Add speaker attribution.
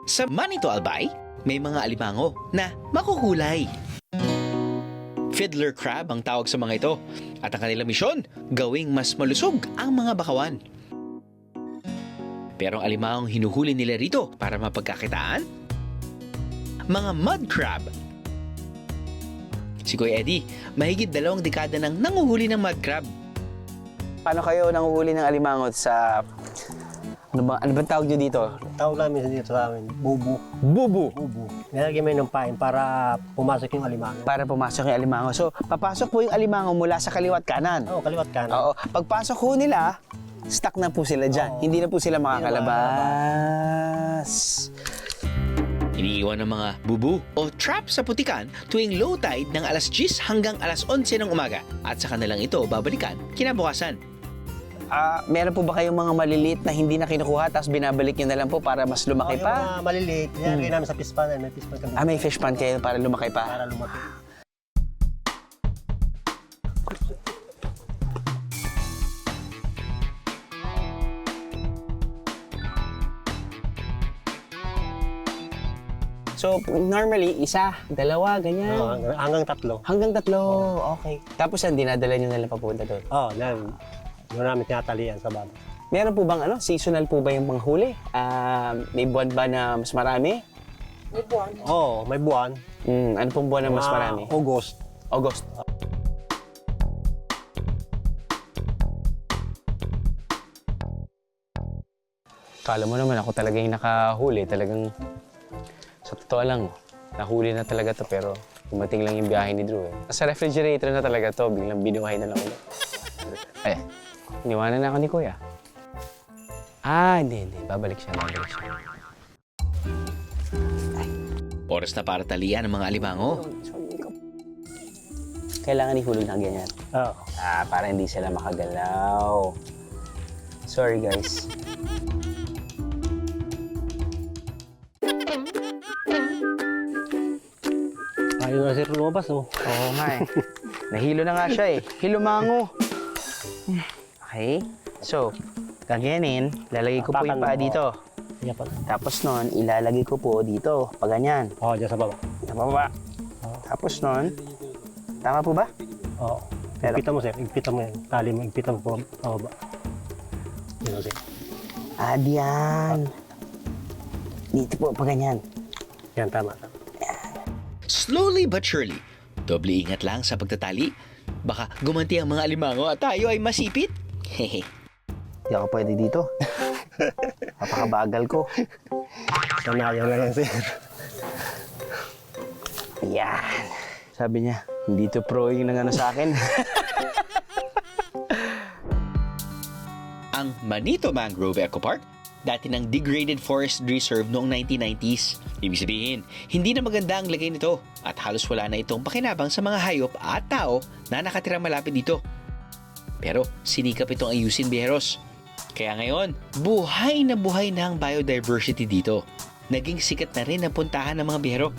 Speaker 1: Sa Manito Albay, may mga alimango na makukulay. Fiddler crab ang tawag sa mga ito at ang kanilang misyon, gawing mas malusog ang mga bakawan. Pero ang alimangong hinuhuli nila rito para mapagkakitaan? Mga mud crab. Si Kuya Eddie, mahigit 2 dekada nang nanguhuli ng mud crab.
Speaker 2: Paano kayo nanguhuli ng alimangot sa... Ano ba tawag nyo dito?
Speaker 3: Tawag namin dito sa amin, bubu.
Speaker 2: Bubu.
Speaker 3: Bubu. Nilagyan mo ng pain para pumasok yung alimango.
Speaker 2: Para pumasok yung alimango. So, papasok po yung alimango mula sa kaliwat kanan.
Speaker 3: Oo, kaliwat kanan.
Speaker 2: Oo. Pagpasok ho nila, stuck na po sila dyan.
Speaker 3: Oo.
Speaker 2: Hindi na po sila makakalabas.
Speaker 1: Iniiwan ng mga bubu o trap sa putikan tuwing low tide ng alas 10 hanggang alas 11 ng umaga at sa kanilang ito babalikan kinabukasan.
Speaker 2: Meron po ba kayong mga maliliit na hindi na kinukuha tapos binabalik nyo na lang po para mas lumaki
Speaker 3: Yung
Speaker 2: pa?
Speaker 3: mga maliliit, nilagay namin sa fish pan. May fish pan kami.
Speaker 2: May fish pan kayo para lumaki pa?
Speaker 3: Para lumaki.
Speaker 2: So, normally, 1, 2, ganyan.
Speaker 3: Oo, hanggang 3.
Speaker 2: Hanggang 3, okay. Tapos yan, dinadala nyo na lang papunta doon.
Speaker 3: Oo, doon namin tinatalian sa baba.
Speaker 2: Meron po bang seasonal po ba yung mga huli? May buwan ba na mas marami?
Speaker 3: Oo, may buwan.
Speaker 2: Ano pong buwan na mas marami?
Speaker 3: August.
Speaker 2: August. Kala mo naman ako talaga yung nakahuli. Talagang, sa totoo lang, nahuli na talaga to pero dumating lang yung biyahe ni Drew eh. Sa refrigerator na talaga to, biglang binuhay na lang ulit. Ay, iniwanan na ako ni Kuya. Hindi. Babalik siya.
Speaker 1: Oras na para talian ng mga alimango.
Speaker 2: Kailangan ihulog na ganyan.
Speaker 3: Oo.
Speaker 2: Para hindi sila makagalaw. Sorry, guys.
Speaker 3: Ayaw na sir lumabas, no?
Speaker 2: Oo nga eh. Nahilo na nga siya eh. Hilumango. Okay. So, gagayanin, lalagay ko po yung paa dito.
Speaker 3: Yan pa.
Speaker 2: Tapos nun, ilalagay ko po dito. Pag ganyan.
Speaker 3: Oo, dyan sa baba.
Speaker 2: Sa baba. Tapos nun, tama po ba?
Speaker 3: Oo.
Speaker 2: Pero-
Speaker 3: Igpitan mo sir, igpitan mo yan. Tali mo, igpitan mo po pababa. Yan sir.
Speaker 2: Diyan. Dito po, pag ganyan.
Speaker 3: Yan, tama.
Speaker 1: Slowly but surely, doble ingat lang sa pagtatali. Baka gumanti ang mga alimango at tayo ay masipit. Hehe.
Speaker 2: Hindi ako pwede dito. Napakabagal ko.
Speaker 3: Sanayan na lang sir.
Speaker 2: Yan. Sabi niya, hindi to pro yung sa akin.
Speaker 1: Ang Manito Mangrove Eco Park, dati ng degraded forest reserve noong 1990s. Ibig sabihin, hindi na maganda ang lagay nito at halos wala na itong pakinabang sa mga hayop at tao na nakatira malapit dito. Pero sinikap itong ayusin, biyeros. Kaya ngayon, buhay na ang biodiversity dito. Naging sikat na rin ang puntahan ng mga biyero.